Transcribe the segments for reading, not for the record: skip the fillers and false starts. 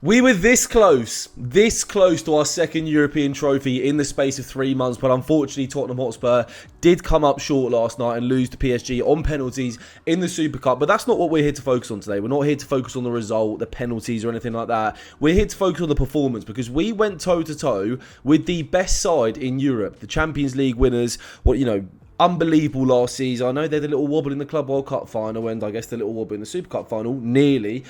We were this close to our second European trophy in the space of 3 months, but unfortunately Tottenham Hotspur did come up short last night and lose to PSG on penalties in the Super Cup. But that's not what we're here to focus on today. We're not here to focus on the result, the penalties or anything like that. We're here to focus on the performance because we went toe-to-toe with the best side in Europe, the Champions League winners, unbelievable last season. I know they had a little wobble in the Club World Cup final and I guess the little wobble in the Super Cup final, nearly.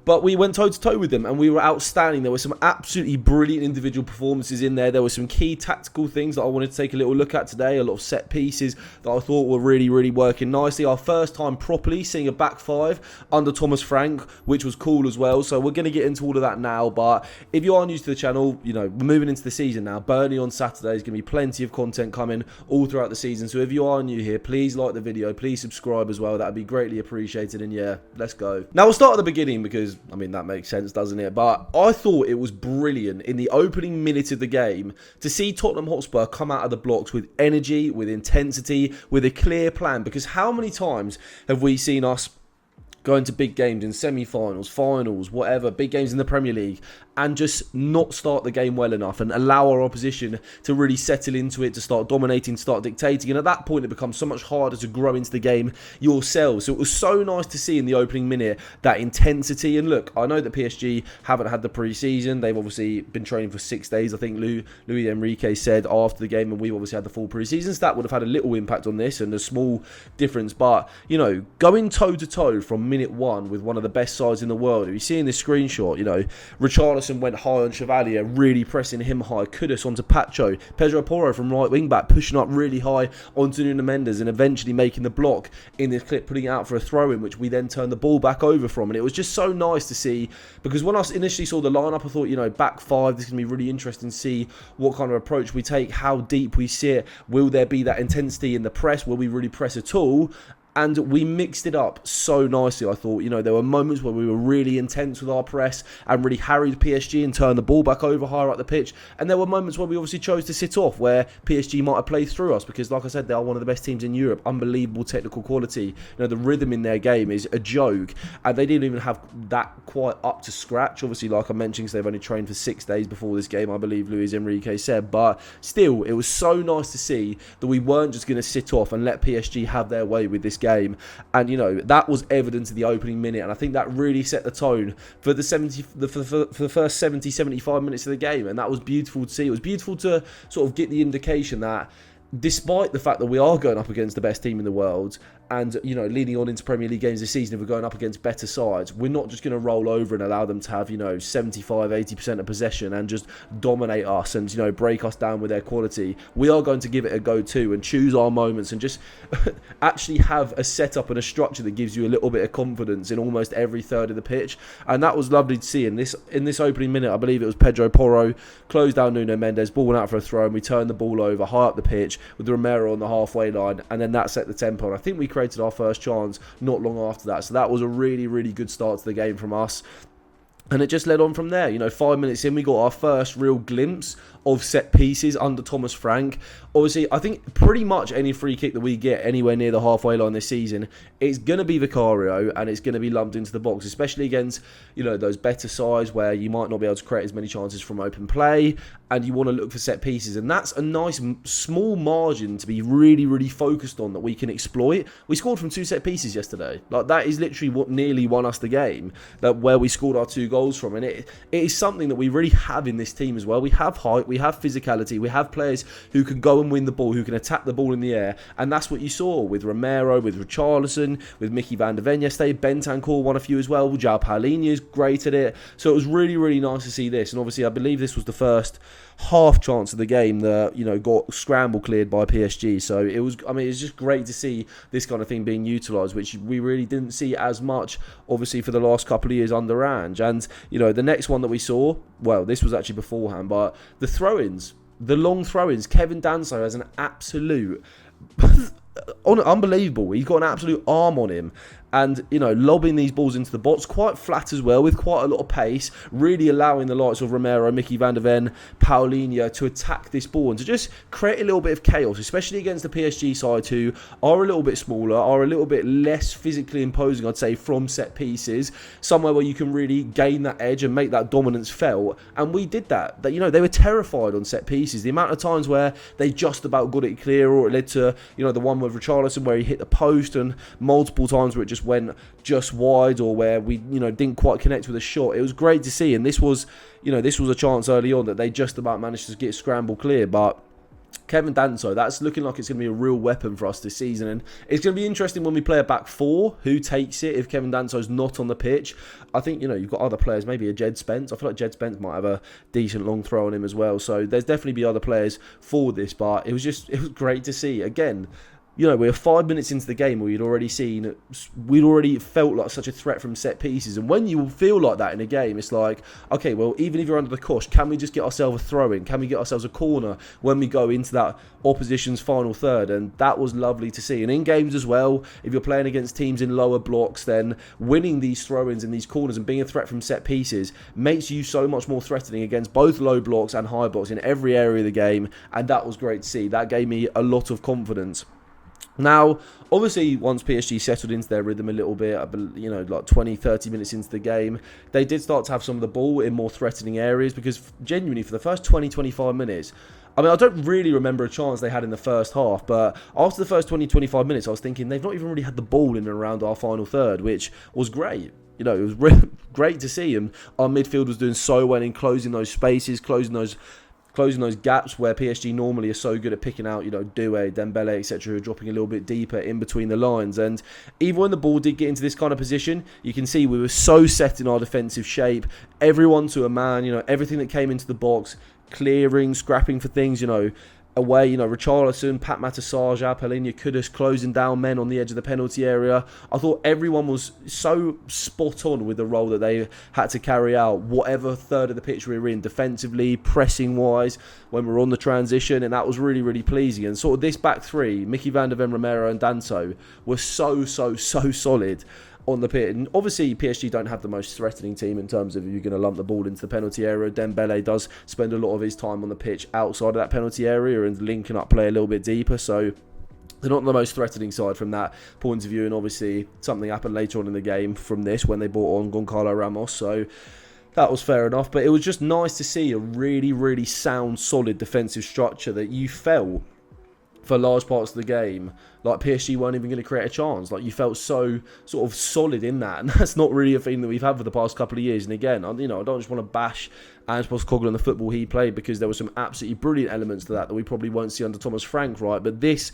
But we went toe-to-toe with them and we were outstanding. There were some absolutely brilliant individual performances in there. There were some key tactical things that I wanted to take a little look at today. A lot of set pieces that I thought were really, really working nicely. Our first time properly seeing a back five under Thomas Frank, which was cool as well. So we're going to get into all of that now. But if you are new to the channel, we're moving into the season now. Burnley on Saturday is going to be plenty of content coming all throughout the season. So if you are new here, please like the video. Please subscribe as well. That would be greatly appreciated. And yeah, let's go. Now we'll start at the beginning because that makes sense, doesn't it? But I thought it was brilliant in the opening minute of the game to see Tottenham Hotspur come out of the blocks with energy, with intensity, with a clear plan. Because how many times have we seen us go into big games in semi-finals, finals, whatever, big games in the Premier League, and just not start the game well enough and allow our opposition to really settle into it, to start dominating, start dictating. And at that point, it becomes so much harder to grow into the game yourselves. So it was so nice to see in the opening minute that intensity. And look, I know that PSG haven't had the pre-season. They've obviously been training for 6 days. I think Luis Enrique said after the game, and we've obviously had the full pre-season. So that would have had a little impact on this and a small difference. But, going toe-to-toe from minute one with one of the best sides in the world. If you see in this screenshot, Richarlison went high on Chevalier, really pressing him high. Kudus onto Pacho. Pedro Porro from right wing back, pushing up really high onto Nuno Mendes and eventually making the block in this clip, putting it out for a throw-in, which we then turned the ball back over from. And it was just so nice to see, because when I initially saw the lineup, I thought, back five, this is going to be really interesting to see what kind of approach we take, how deep we sit. Will there be that intensity in the press? Will we really press at all? And we mixed it up so nicely, I thought. There were moments where we were really intense with our press and really harried PSG and turned the ball back over higher up the pitch. And there were moments where we obviously chose to sit off, where PSG might have played through us because, like I said, they are one of the best teams in Europe. Unbelievable technical quality. The rhythm in their game is a joke. And they didn't even have that quite up to scratch. Obviously, like I mentioned, because they've only trained for 6 days before this game, I believe Luis Enrique said. But still, it was so nice to see that we weren't just going to sit off and let PSG have their way with this game. And that was evident in the opening minute, and I think that really set the tone for the first 70-75 minutes of the game. And that was beautiful to see. It was beautiful to sort of get the indication that despite the fact that we are going up against the best team in the world, and leading on into Premier League games this season, if we're going up against better sides, we're not just going to roll over and allow them to have 75-80% of possession and just dominate us and break us down with their quality. We are going to give it a go too and choose our moments and just actually have a setup and a structure that gives you a little bit of confidence in almost every third of the pitch. And that was lovely to see in this opening minute. I believe it was Pedro Porro closed down Nuno Mendes, ball went out for a throw, and we turned the ball over high up the pitch with Romero on the halfway line, and then that set the tempo. And I think we created our first chance not long after that. So that was a really, really good start to the game from us. And it just led on from there. 5 minutes in, we got our first real glimpse of set pieces under Thomas Frank. Obviously, I think pretty much any free kick that we get anywhere near the halfway line this season, it's going to be Vicario and it's going to be lumped into the box, especially against, those better sides where you might not be able to create as many chances from open play and you want to look for set pieces. And that's a nice small margin to be really, really focused on that we can exploit. We scored from 2 set pieces yesterday. That is literally what nearly won us the game, where we scored our 2 goals from. And it is something that we really have in this team as well. We have height, we have physicality, we have players who can go and win the ball, who can attack the ball in the air. And that's what you saw with Romero, with Richarlison, with Mickey van der Ven yesterday. Bentancur won a few as well. João Paulinho is great at it. So it was really, really nice to see this. And obviously, I believe this was the first half chance of the game that got scramble cleared by PSG. So it was just great to see this kind of thing being utilised, which we really didn't see as much obviously for the last couple of years under Ange. And the next one that we saw, well, this was actually beforehand, but the throw-ins, the long throw-ins, Kevin Danso has an absolute unbelievable. He's got an absolute arm on him. and, lobbing these balls into the box, quite flat as well, with quite a lot of pace, really allowing the likes of Romero, Mickey van der Ven, Paulinho to attack this ball and to just create a little bit of chaos, especially against the PSG side, who are a little bit smaller, are a little bit less physically imposing, I'd say, from set pieces, somewhere where you can really gain that edge and make that dominance felt. And we did that. They were terrified on set pieces. The amount of times where they just about got it clear, or it led to, the one with Richarlison where he hit the post, and multiple times where it just went just wide, or where we, didn't quite connect with a shot. It was great to see, and this was a chance early on that they just about managed to get scrambled clear, but Kevin Danso, that's looking like it's going to be a real weapon for us this season, and it's going to be interesting when we play a back four, who takes it if Kevin Danso's not on the pitch. I think, you've got other players, maybe a Jed Spence. I feel like Jed Spence might have a decent long throw on him as well, so there's definitely be other players for this, but it was great to see. Again, we're 5 minutes into the game where we'd already felt like such a threat from set pieces. And when you feel like that in a game, it's like, okay, well, even if you're under the cosh, can we just get ourselves a throw-in? Can we get ourselves a corner when we go into that opposition's final third? And that was lovely to see. And in games as well, if you're playing against teams in lower blocks, then winning these throw-ins and these corners and being a threat from set pieces makes you so much more threatening against both low blocks and high blocks in every area of the game. And that was great to see. That gave me a lot of confidence. Now, obviously, once PSG settled into their rhythm a little bit, like 20, 30 minutes into the game, they did start to have some of the ball in more threatening areas, because genuinely, for the first 20, 25 minutes, I don't really remember a chance they had in the first half, but after the first 20, 25 minutes, I was thinking they've not even really had the ball in and around our final third, which was great. It was great to see, and our midfield was doing so well in closing those spaces, closing those gaps where PSG normally are so good at picking out, Doué, Dembele, etc., who are dropping a little bit deeper in between the lines. And even when the ball did get into this kind of position, you can see we were so set in our defensive shape, everyone to a man, everything that came into the box, clearing, scrapping for things, away, Richarlison, Pat Matasarja, Paulinho, Kudus closing down men on the edge of the penalty area. I thought everyone was so spot on with the role that they had to carry out, whatever third of the pitch we were in, defensively, pressing-wise, when we were on the transition, and that was really, really pleasing. And sort of this back three, Mickey van der Ven, Romero and Danso, were so solid on the pitch. And obviously PSG don't have the most threatening team in terms of if you're going to lump the ball into the penalty area. Dembele does spend a lot of his time on the pitch outside of that penalty area and linking up play a little bit deeper, so they're not the most threatening side from that point of view. And obviously something happened later on in the game from this when they brought on Goncalo Ramos, so that was fair enough. But it was just nice to see a really, really sound, solid defensive structure that you felt for large parts of the game, like PSG weren't even going to create a chance. Like, you felt so sort of solid in that, and that's not really a thing that we've had for the past couple of years. And again, I don't just want to bash Ange Postecoglou and the football he played, because there were some absolutely brilliant elements to that we probably won't see under Thomas Frank, right? But this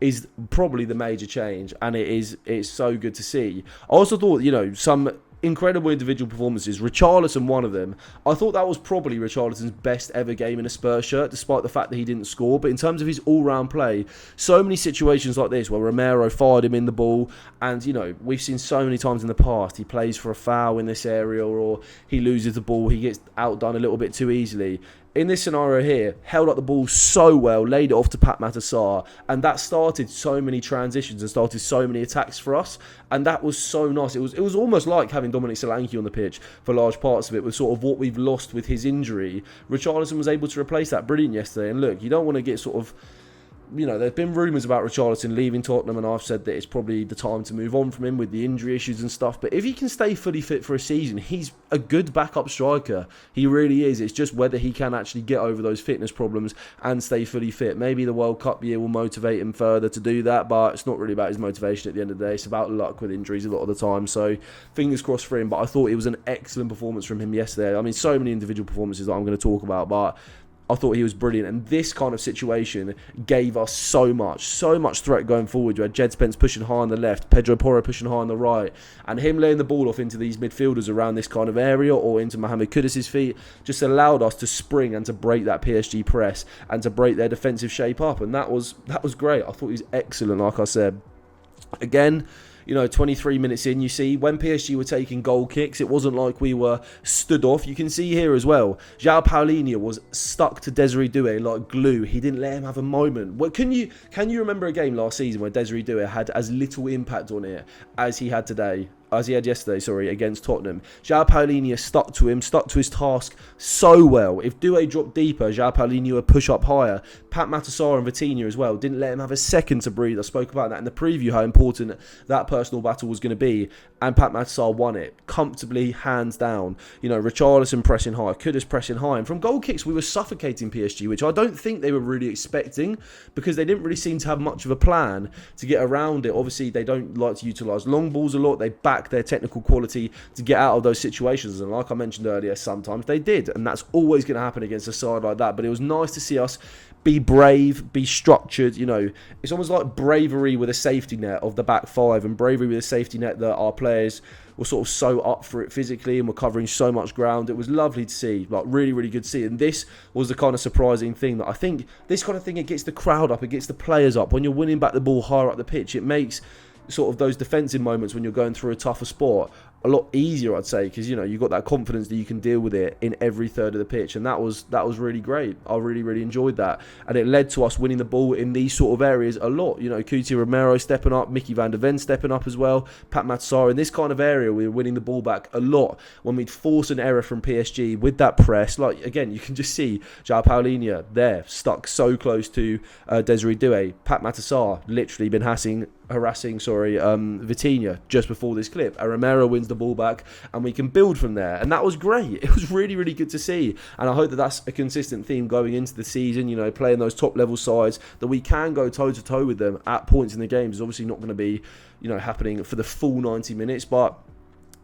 is probably the major change, and it's so good to see. I also thought, some incredible individual performances. Richarlison, one of them. I thought that was probably Richarlison's best ever game in a Spurs shirt, despite the fact that he didn't score. But in terms of his all-round play, so many situations like this where Romero fired him in the ball, and, we've seen so many times in the past, he plays for a foul in this area, or he loses the ball, he gets outdone a little bit too easily. In this scenario here, held up the ball so well, laid it off to Pat Matasar, and that started so many transitions and started so many attacks for us, and that was so nice. It was almost like having Dominic Solanke on the pitch for large parts of it, with sort of what we've lost with his injury. Richarlison was able to replace that brilliant yesterday, and look, you don't want to get sort of there's been rumours about Richarlison leaving Tottenham, and I've said that it's probably the time to move on from him with the injury issues and stuff. But if he can stay fully fit for a season, he's a good backup striker. He really is. It's just whether he can actually get over those fitness problems and stay fully fit. Maybe the World Cup year will motivate him further to do that, but it's not really about his motivation at the end of the day. It's about luck with injuries a lot of the time. So fingers crossed for him. But I thought it was an excellent performance from him yesterday. So many individual performances that I'm going to talk about, but I thought he was brilliant, and this kind of situation gave us so much threat going forward. You had Jed Spence pushing high on the left, Pedro Porro pushing high on the right, and him laying the ball off into these midfielders around this kind of area or into Mohamed Kudus' feet just allowed us to spring and to break that PSG press and to break their defensive shape up, and that was great. I thought he was excellent, like I said. Again, 23 minutes in, you see when PSG were taking goal kicks, it wasn't like we were stood off. You can see here as well, João Paulinho was stuck to Desiree Doué like glue. He didn't let him have a moment. Can you remember a game last season where Desiree Doué had as little impact on it as he had yesterday, against Tottenham? João Paulinho stuck to his task so well. If Doué dropped deeper, João Paulinho would push up higher. Pat Matasar and Vitinha as well didn't let him have a second to breathe. I spoke about that in the preview, how important that personal battle was going to be, and Pat Matasar won it comfortably, hands down. Richarlison pressing high, Kudus pressing high, and from goal kicks we were suffocating PSG, which I don't think they were really expecting, because they didn't really seem to have much of a plan to get around it. Obviously they don't like to utilise long balls a lot. They back their technical quality to get out of those situations, and like I mentioned earlier, sometimes they did, and that's always going to happen against a side like that. But it was nice to see us be brave, be structured. It's almost like bravery with a safety net of the back five, and bravery with a safety net that our players were sort of so up for it physically and were covering so much ground. It was lovely to see, like really, really good to see. And this was the kind of surprising thing that I think this kind of thing, it gets the crowd up, it gets the players up. When you're winning back the ball higher up the pitch, it makes sort of those defensive moments when you're going through a tougher sport a lot easier, I'd say, because you've got that confidence that you can deal with it in every third of the pitch, and that was really great. I really, really enjoyed that, and it led to us winning the ball in these sort of areas a lot. Cuti Romero stepping up, Mickey van der Ven stepping up as well, Pat Matsar. In this kind of area, we were winning the ball back a lot when we'd force an error from PSG with that press. Like, again, you can just see João Paulinho there, stuck so close to Desiree Doué. Pat Matsar literally been harassing Vitinha just before this clip. Romero wins the ball back, and we can build from there, and that was great. It was really, really good to see, and I hope that that's a consistent theme going into the season. Playing those top level sides, that we can go toe to toe with them at points in the game. Is obviously not going to be happening for the full 90 minutes, but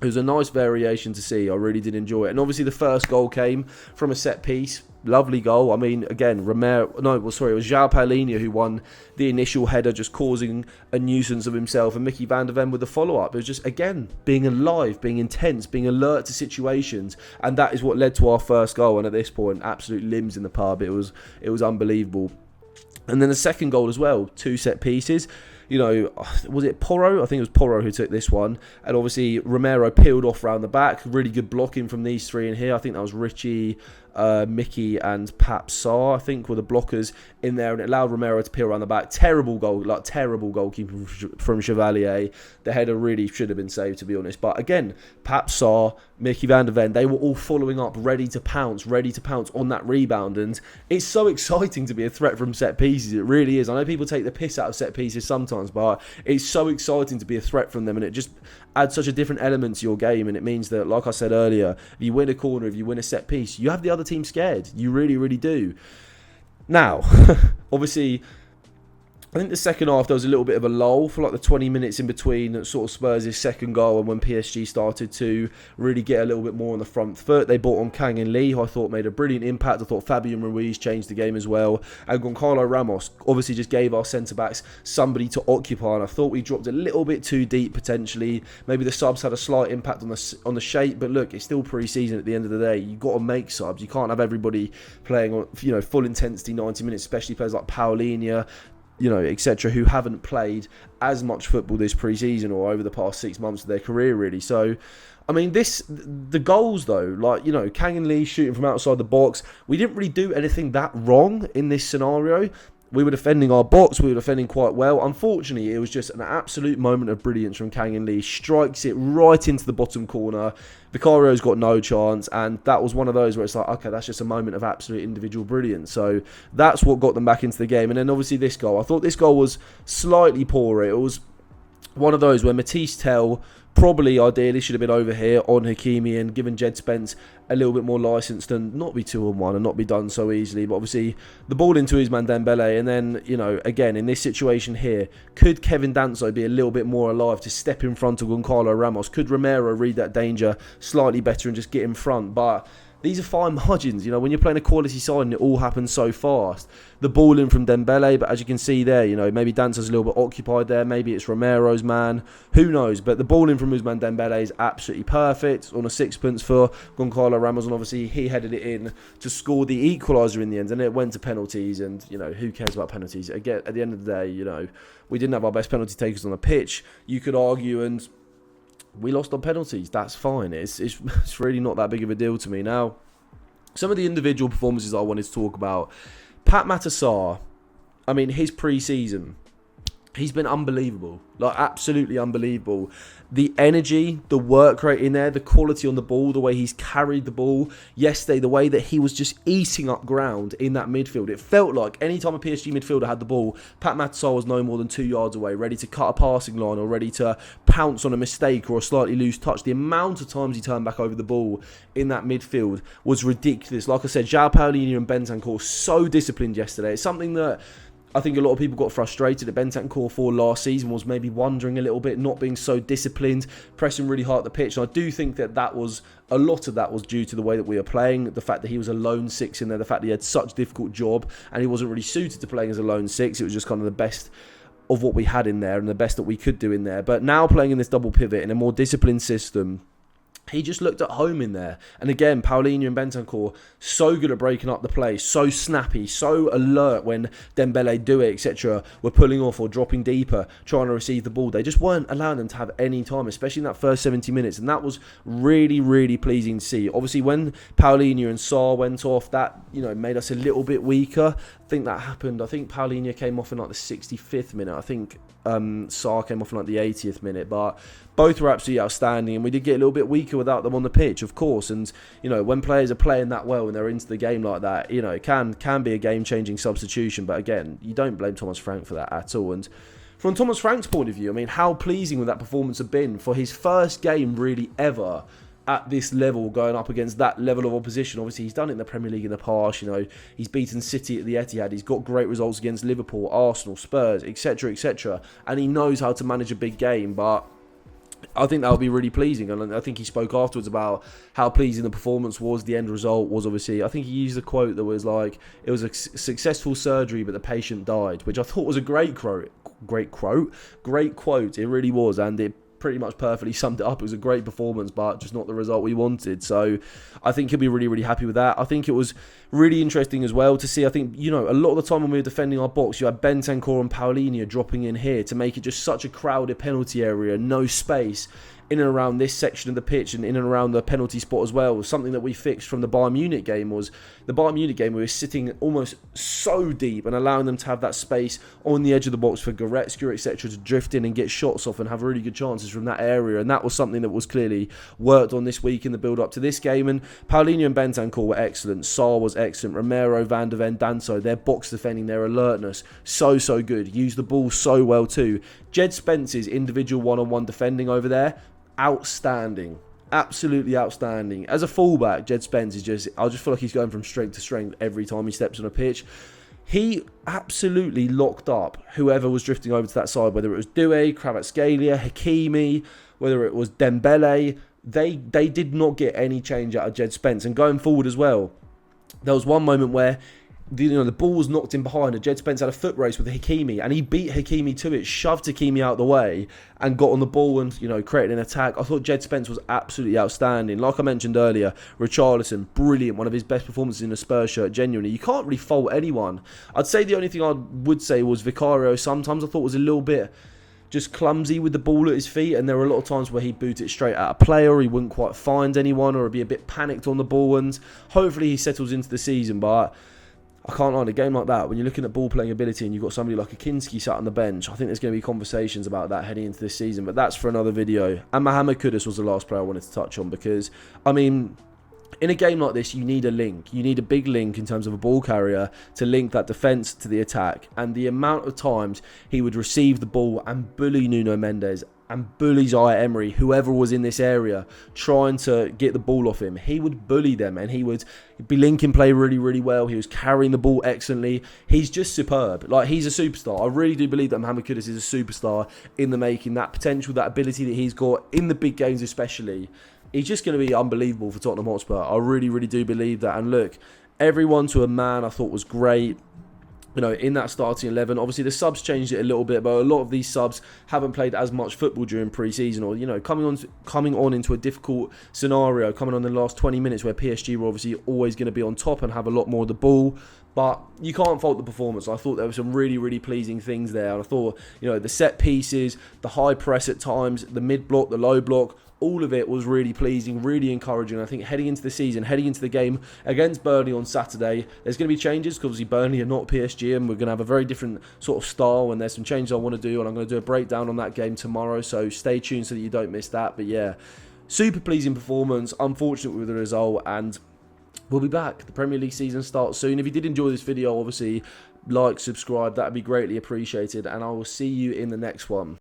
it was a nice variation to see. I really did enjoy it. And obviously the first goal came from a set piece. Lovely goal. I mean, again, it was João Paulinho who won the initial header, just causing a nuisance of himself, and Mickey van der Ven with the follow-up. It was just, again, being alive, being intense, being alert to situations, and that is what led to our first goal. And at this point, absolute limbs in the pub. It was unbelievable. And then the second goal as well, 2 set pieces. Was it Porro? I think it was Porro who took this one. And obviously, Romero peeled off around the back. Really good blocking from these three in here. I think that was Richie, Mickey and Pap Sarr, I think, were the blockers in there, and it allowed Romero to peel around the back. Terrible goalkeeping from Chevalier. The header really should have been saved, to be honest. But again, Pap Sarr, Mickey van der Ven, they were all following up, ready to pounce on that rebound. And it's so exciting to be a threat from set pieces. It really is. I know people take the piss out of set pieces sometimes, but it's so exciting to be a threat from them, and it just adds such a different element to your game. And it means that, like I said earlier, if you win a corner, if you win a set piece, you have the other team scared. You really, really do. Now, obviously, I think the second half there was a little bit of a lull for like the 20 minutes in between sort of Spurs' second goal and when PSG started to really get a little bit more on the front foot. They brought on Kang In Lee, who I thought made a brilliant impact. I thought Fabian Ruiz changed the game as well. And Goncalo Ramos obviously just gave our centre-backs somebody to occupy, and I thought we dropped a little bit too deep potentially. Maybe the subs had a slight impact on the shape, but look, it's still pre-season at the end of the day. You've got to make subs. You can't have everybody playing on full intensity 90 minutes, especially players like Paulinho, etc., who haven't played as much football this pre-season or over the past 6 months of their career, really. So, I mean, the goals, though, like, Kang In Lee shooting from outside the box, we didn't really do anything that wrong in this scenario. We were defending our box, we were defending quite well. Unfortunately, it was just an absolute moment of brilliance from Kang In Lee. Strikes it right into the bottom corner. Vicario's got no chance, and that was one of those where it's like, okay, that's just a moment of absolute individual brilliance. So that's what got them back into the game. And then obviously this goal. I thought this goal was slightly poorer. It was one of those where Matisse Tell probably ideally should have been over here on Hakimi and given Jed Spence a little bit more licence to not be 2-on-1 and not be done so easily. But obviously the ball into Ousmane Dembele, and then, again, in this situation here, could Kevin Danso be a little bit more alive to step in front of Goncalo Ramos? Could Romero read that danger slightly better and just get in front? But these are fine margins. You know, when you're playing a quality side and it all happens so fast. The ball in from Dembele, but as you can see there, you know, maybe Danso's a little bit occupied there. Maybe it's Romero's man. Who knows? But the ball in from Ousmane Dembele is absolutely perfect on a sixpence for Goncalo Ramos. And obviously, he headed it in to score the equaliser in the end. And it went to penalties. And, you know, who cares about penalties? Again, at the end of the day, you know, we didn't have our best penalty takers on the pitch. You could argue, and we lost on penalties. That's fine. It's really not that big of a deal to me. Now, some of the individual performances I wanted to talk about. Pat Matasar, I mean, his pre-season, he's been unbelievable. Like, absolutely unbelievable. The energy, the work rate in there, the quality on the ball, the way he's carried the ball. Yesterday, the way that he was just eating up ground in that midfield. It felt like any time a PSG midfielder had the ball, Pat Matasar was no more than 2 yards away, ready to cut a passing line or ready to pounce on a mistake or a slightly loose touch. The amount of times he turned back over the ball in that midfield was ridiculous. Like I said, João Paulinho and Bentancur so disciplined yesterday. It's something that I think a lot of people got frustrated at Bentancur for last season, was maybe wondering a little bit, not being so disciplined, pressing really hard at the pitch. And I do think that was a lot of that was due to the way that we are playing, the fact that he was a lone six in there, the fact that he had such a difficult job and he wasn't really suited to playing as a lone six. It was just kind of the best of what we had in there and the best that we could do in there. But now playing in this double pivot in a more disciplined system, he just looked at home in there. And again, Paulinho and Bentancur, so good at breaking up the play, so snappy, so alert when Dembele do it, etc. Were pulling off or dropping deeper, trying to receive the ball. They just weren't allowing them to have any time, especially in that first 70 minutes. And that was really, really pleasing to see. Obviously, when Paulinho and Sarr went off, that, you know, made us a little bit weaker. I think that happened. I think Paulinho came off in like the 65th minute. I think Sarr came off in like the 80th minute. But both were absolutely outstanding, and we did get a little bit weaker without them on the pitch, of course. And, you know, when players are playing that well and they're into the game like that, you know, it can be a game-changing substitution. But again, you don't blame Thomas Frank for that at all. And from Thomas Frank's point of view, I mean, how pleasing would that performance have been for his first game really ever at this level, going up against that level of opposition. Obviously, he's done it in the Premier League in the past. You know, he's beaten City at the Etihad. He's got great results against Liverpool, Arsenal, Spurs, etc., etc. And he knows how to manage a big game. But I think that would be really pleasing. And I think he spoke afterwards about how pleasing the performance was. The end result was, obviously, I think he used a quote that was like, it was a successful surgery, but the patient died, which I thought was a great quote. It really was. And it pretty much perfectly summed it up. It was a great performance, but just not the result we wanted. So I think he'll be really, really happy with that. I think it was really interesting as well to see. I think, you know, a lot of the time when we were defending our box, you had Bentancur and Paulinho dropping in here to make it just such a crowded penalty area, no space in and around this section of the pitch and in and around the penalty spot as well. Something that we fixed from the Bayern Munich game was the Bayern Munich game, we were sitting almost so deep and allowing them to have that space on the edge of the box for Goretzka, etc., to drift in and get shots off and have really good chances from that area. And that was something that was clearly worked on this week in the build-up to this game. And Paulinho and Bentancur were excellent. Sarr was excellent. Romero, Van de Ven, Danso, their box defending, their alertness, so good. Used the ball so well too. Jed Spence's individual one-on-one defending over there, outstanding. Absolutely outstanding. As a fullback, Jed Spence is just, I just feel like he's going from strength to strength every time he steps on a pitch. He absolutely locked up whoever was drifting over to that side, whether it was Doué, Kvaratskhelia, Hakimi, whether it was Dembele. They did not get any change out of Jed Spence. And going forward as well, there was one moment where the ball was knocked in behind and Jed Spence had a foot race with Hakimi and he beat Hakimi to it, shoved Hakimi out of the way and got on the ball and, you know, created an attack. I thought Jed Spence was absolutely outstanding. Like I mentioned earlier, Richarlison, brilliant, one of his best performances in a Spurs shirt, genuinely. You can't really fault anyone. I'd say the only thing I would say was Vicario sometimes I thought was a little bit just clumsy with the ball at his feet, and there were a lot of times where he'd boot it straight at a player, or he wouldn't quite find anyone, or he'd be a bit panicked on the ball, and hopefully he settles into the season. But I can't lie, in a game like that, when you're looking at ball playing ability and you've got somebody like Akinski sat on the bench, I think there's going to be conversations about that heading into this season, but that's for another video. And Mohamed Kudus was the last player I wanted to touch on, because, I mean, in a game like this, you need a link. You need a big link in terms of a ball carrier to link that defence to the attack. And the amount of times he would receive the ball and bully Nuno Mendes and bully Zaire Emery, whoever was in this area, trying to get the ball off him. He would bully them and he would be linking play really, really well. He was carrying the ball excellently. He's just superb. Like, he's a superstar. I really do believe that Mohamed Kudus is a superstar in the making. That potential, that ability that he's got in the big games especially, he's just going to be unbelievable for Tottenham Hotspur. I really, really do believe that. And look, everyone to a man I thought was great. You know, in that starting 11, obviously the subs changed it a little bit, but a lot of these subs haven't played as much football during pre-season, or, you know, coming on into a difficult scenario, coming on in the last 20 minutes where PSG were obviously always going to be on top and have a lot more of the ball. But you can't fault the performance. I thought there were some really, really pleasing things there. And I thought, you know, the set pieces, the high press at times, the mid block, the low block, all of it was really pleasing, really encouraging. I think heading into the season, heading into the game against Burnley on Saturday, there's going to be changes because obviously Burnley are not PSG and we're going to have a very different sort of style, and there's some changes I want to do, and I'm going to do a breakdown on that game tomorrow, so stay tuned so that you don't miss that. But yeah, super pleasing performance, unfortunate with the result, and we'll be back. The Premier League season starts soon. If you did enjoy this video, obviously like, subscribe, that would be greatly appreciated, and I will see you in the next one.